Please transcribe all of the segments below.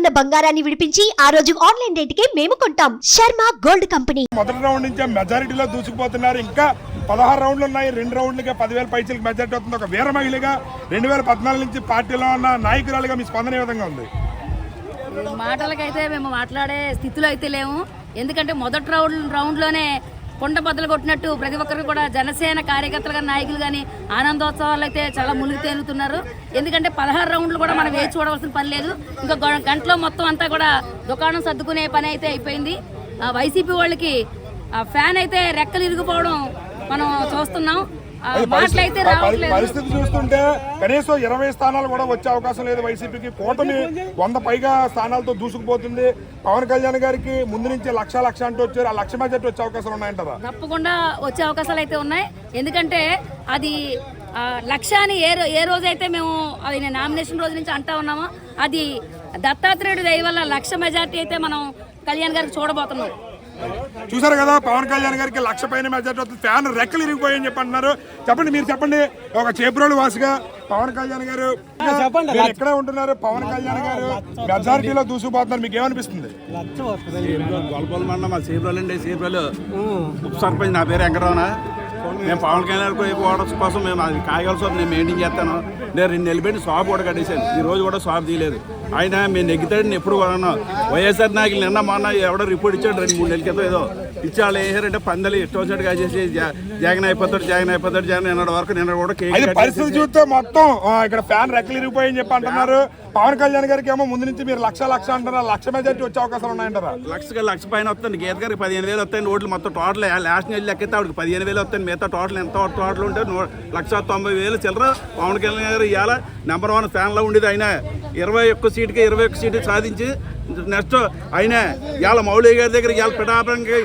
ఉన్న బంగారాన్ని విడిపించి ఆ రోజు ఆన్లైన్ రేటుకే మేము కొంటాం. Sharma gold company. మొదటి రౌండ్ నుంచి మెజారిటీలో దూసుకుపోతున్నారు. ఇంకా 16 రౌండ్లు ఉన్నాయి. 2 రౌండ్లుగా 10,000 పైచీలకు మెజారిటీ అవుతుంది. ఒక వీర మహిళగా 2014 నుంచి పార్టీలో ఉన్న నాయకురాలుగా మీ స్పందన ఏ విధంగా ఉంది? మాటలకైతే మేము మాట్లాడే స్థితిలో అయితే లేము. ఎందుకంటే మొదటి రౌండ్లోనే కొండ బద్దలు కొట్టినట్టు ప్రతి ఒక్కరు కూడా జనసేన కార్యకర్తలు కానీ నాయకులు కానీ ఆనందోత్సవాలు అయితే చాలా మునిగి తేలుతున్నారు. ఎందుకంటే 16 రౌండ్లు కూడా మనం వేచి చూడవలసిన పని లేదు. ఇంకా గంటలో మొత్తం అంతా కూడా దుకాణం సర్దుకునే పని అయితే అయిపోయింది. వైసీపీ వాళ్ళకి ఫ్యాన్ అయితే రెక్కలు ఇరిగిపోవడం మనం చూస్తున్నాం. మాటలైతే రావట్లేదు. పరిస్థితి చూస్తుంటే కనీసం 20 స్థానాలు కూడా వచ్చే అవకాశం లేదు వైసీపీకి. కూటమి 100 పైగా స్థానాలతో దూసుకుపోతుంది. పవన్ కళ్యాణ్ గారికి ముందు నుంచి లక్ష అంటూ వచ్చారు. ఆ లక్ష మెజారిటీ వచ్చే అవకాశాలు ఉన్నాయంటారా? తప్పకుండా వచ్చే అవకాశాలు అయితే ఉన్నాయి. ఎందుకంటే అది లక్ష్యాన్ని ఏ రోజైతే మేము అది నామినేషన్ రోజు నుంచి అంటా ఉన్నామో అది దత్తాత్రేయుడు దయ వల్ల లక్ష మెజారిటీ అయితే మనం కళ్యాణ్ గారికి చూడబోతున్నాం. చూసారు కదా, పవన్ కళ్యాణ్ గారికి లక్ష పైన మెజారిటీ వస్తుంది. ఫ్యాన్ రెక్కలు ఇరిగిపోయాయని చెప్పి అంటున్నారు. చెప్పండి, మీరు చెప్పండి. ఒక చేబ్రోలు వాసిగా పవన్ కళ్యాణ్ గారు ఎక్కడే ఉంటున్నారు. పవన్ కళ్యాణ్ గారు మెజారిటీలో దూసుకుపోతున్నారు. మీకు ఏమనిపిస్తుంది? గొల్లపల్లి మండలం మా చేబ్రోలు అండి. చేబ్రోలు ఉప సర్పంచ్. నా పేరు వెంకటరమణ. మేము పవన్ కళ్యాణ్ ఓటర్స్ కోసం మేము అది కాయగల షాప్ నేను మెయింటైన్ చేస్తాను. నేను 2 నెలలు పెట్టి షాప్ కూడా కట్టేశాను. ఈ రోజు కూడా షాప్ తీయలేదు. ఆయన మేము నెగ్గుతాడని ఎప్పుడు కూడా వైఎస్ఆర్ నాయకులు నిన్న మొన్న ఎవడో రిపోర్ట్ ఇచ్చాడు 2-3 నెలల క్రితం. ఏదో ఇచ్చాళ్ళు వేసారంటే పందలు ఇష్టం వచ్చినట్టుగా చేసి జగన్ అయిపోతాడు నిన్నటి వరకు నిన్న కూడా పరిస్థితి చూస్తే మొత్తం ఇక్కడ ఫ్యాన్ రెక్కలు ఇరిగిపోయని చెప్పి అంటున్నారు. పవన్ కళ్యాణ్ గారికి ఏమో ముందు నుంచి మీరు లక్ష అంటారా? లక్ష మెజారిటీ వచ్చే అవకాశాలు ఉన్నాయంటారా? లక్ష పైన వస్తుంది. గీత గారికి 15,000 వస్తాయి. ఓట్లు మొత్తం టోటల్ లాస్ట్ నెల లెక్కితే ఆవిడకి 15,000 వస్తాయి. మిగతా టోటల్ ఎంత టోటల్ ఉంటే 1,90,000 చిల్లర. పవన్ కళ్యాణ్ గారు ఇవాళ నెంబర్ 1 ఫ్యాన్లో ఉండేది. ఆయన 21 సీటుకి 21 సీటు సాధించి నెక్స్ట్ ఆయన ఇవాళ మౌళి గారి దగ్గర ఇవాళ పిఠాపురంకి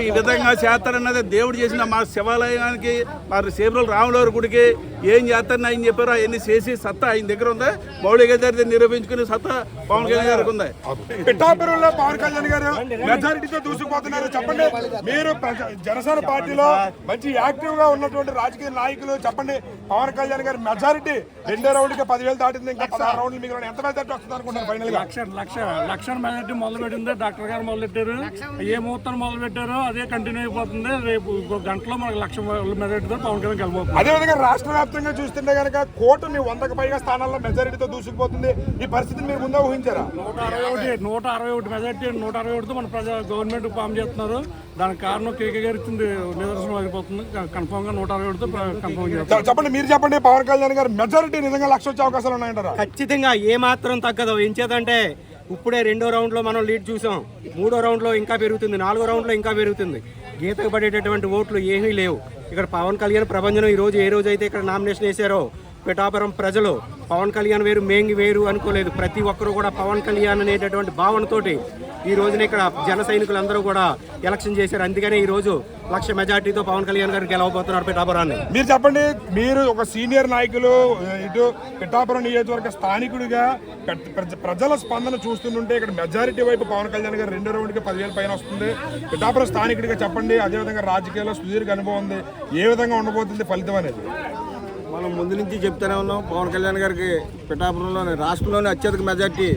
ఈ విధంగా చేస్తారన్నది దేవుడు చేసిన మా శివాలయానికి మరి సేబ్రోలు రాములవారి గుడికి ఏం చేస్తారని ఆయన చెప్పారు. అవన్నీ చేసి సత్తా ఆయన దగ్గర ఉంది. మౌళి గారి దగ్గర నిరూపించుకునే సత్తా పవన్ కళ్యాణ్ గారికి ఉంది. పిఠాపురంలో పవన్ కళ్యాణ్ గారు మెజారిటీతో దూసుకుపోతున్నారు. చెప్పండి, మీరు జనసేన పార్టీలో మంచి యాక్టివ్ గా ఉన్నటువంటి రాజకీయ నాయకులు, చెప్పండి, పవన్ కళ్యాణ్ గారి మెజారిటీ 2 రౌండ్కి 10,000 దాటింది. ఇంకా 16 రౌండ్లు మీకు ఎంత మెజారిటీ వస్తుంది అనుకుంటారు? ఫైనల్ గా లక్ష మెజారిటీ మొదలు పెట్టింది. డాక్టర్ గారు మొదలు పెట్టారు. ఏ ముహూర్తం మొదలు పెట్టారో అదే కంటిన్యూ అయిపోతుంది. రేపు గంటలో మనకు 1,00,000 మెజారిటీతో పవన్ కళ్యాణ్ గెలబోతుంది. అదేవిధంగా రాష్ట్ర వ్యాప్తంగా చూస్తుంటే కనుక కూటమి 100కు పైగా స్థానాల్లో మెజారిటీతో దూసుకుపోతుంది. ఈ పరిస్థితిని మీరు ముందే ఊహించారా? 161 మెజారిటీ 161తో మన గవర్నమెంట్ ఫామ్ చేస్తున్నారు. దానికి కారణం కేకే గారు ఇచ్చింది నిదర్శనం అయిపోతుంది. కన్ఫర్మ్ గా 161తో కన్ఫర్మ్ చేస్తారు. చెప్పండి, మీరు చెప్పండి, పవన్ కళ్యాణ్ గారు మెజారిటీ నిజంగా 1,00,000 వచ్చే అవకాశాలు ఉన్నాయంటారా? ఖచ్చితంగా ఏ మాత్రం తగ్గదు. ఏం చేద్దంటే ఇప్పుడే 2వ రౌండ్లో మనం లీడ్ చూసాం. 3వ రౌండ్లో ఇంకా పెరుగుతుంది. 4వ రౌండ్లో ఇంకా పెరుగుతుంది. గీతకు పడేటటువంటి ఓట్లు ఏమీ లేవు. ఇక్కడ పవన్ కళ్యాణ్ ప్రభంజనం ఈరోజు ఏ రోజైతే ఇక్కడ నామినేషన్ వేశారో పిఠాపురం ప్రజలు పవన్ కళ్యాణ్ వేరు మేంగి వేరు అనుకోలేదు. ప్రతి ఒక్కరు కూడా పవన్ కళ్యాణ్ అనేటటువంటి భావనతోటి ఈ రోజున ఇక్కడ జన సైనికులందరూ కూడా ఎలక్షన్ చేశారు. అందుకనే ఈ రోజు 1,00,000 మెజార్టీతో పవన్ కళ్యాణ్ గారు గెలవబోతున్నారు పిఠాపురాన్ని. మీరు చెప్పండి, మీరు ఒక సీనియర్ నాయకులు, ఇటు పిఠాపురం నియోజకవర్గ స్థానికుడిగా ప్రజల స్పందన చూస్తుంటే ఇక్కడ మెజారిటీ వైపు పవన్ కళ్యాణ్ గారు 2 రౌండ్కి 10,000 పైన వస్తుంది. పిఠాపురం స్థానికుడిగా చెప్పండి, అదేవిధంగా రాజకీయాల్లో సుదీర్ఘ అనుభవం ఉంది, ఏ విధంగా ఉండబోతుంది ఫలితం అనేది? మనం ముందు నుంచి చెప్తూనే ఉన్నాం. పవన్ కళ్యాణ్ గారికి పిఠాపురంలోని రాష్ట్రంలోనే అత్యధిక మెజార్టీ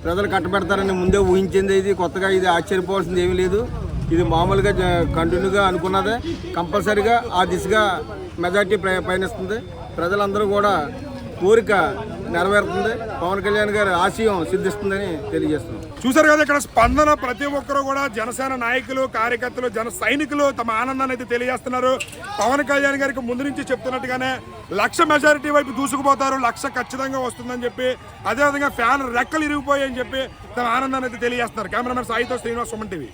ప్రజలు కట్టబెడతారని ముందే ఊహించింది. ఇది కొత్తగా ఇది ఆశ్చర్యపోవాల్సింది ఏమీ లేదు. ఇది మామూలుగా కంటిన్యూగా అనుకున్నదే. కంపల్సరీగా ఆ దిశగా మెజార్టీ పయనిస్తుంది. ప్రజలందరూ కూడా కోరిక నెరవేరుతుంది. పవన్ కళ్యాణ్ గారి ఆశయం సిద్ధిస్తుందని తెలియజేస్తున్నాం. చూసారు కదా, ఇక్కడ స్పందన ప్రతి ఒక్కరు కూడా జనసేన నాయకులు, కార్యకర్తలు, జన సైనికులు తమ ఆనందాన్ని అయితే తెలియజేస్తున్నారు. పవన్ కళ్యాణ్ గారికి ముందు నుంచి చెప్తున్నట్టుగానే 1,00,000 మెజారిటీ వైపు దూసుకుపోతారు. 1,00,000 ఖచ్చితంగా వస్తుందని చెప్పి, అదేవిధంగా ఫ్యాన్ రెక్కలు ఇరిగిపోయాయని చెప్పి తమ ఆనందాన్ని అయితే తెలియజేస్తున్నారు. కెమెరామెన్ సాయితో శ్రీనివాస్, సుమన్ టీవీ.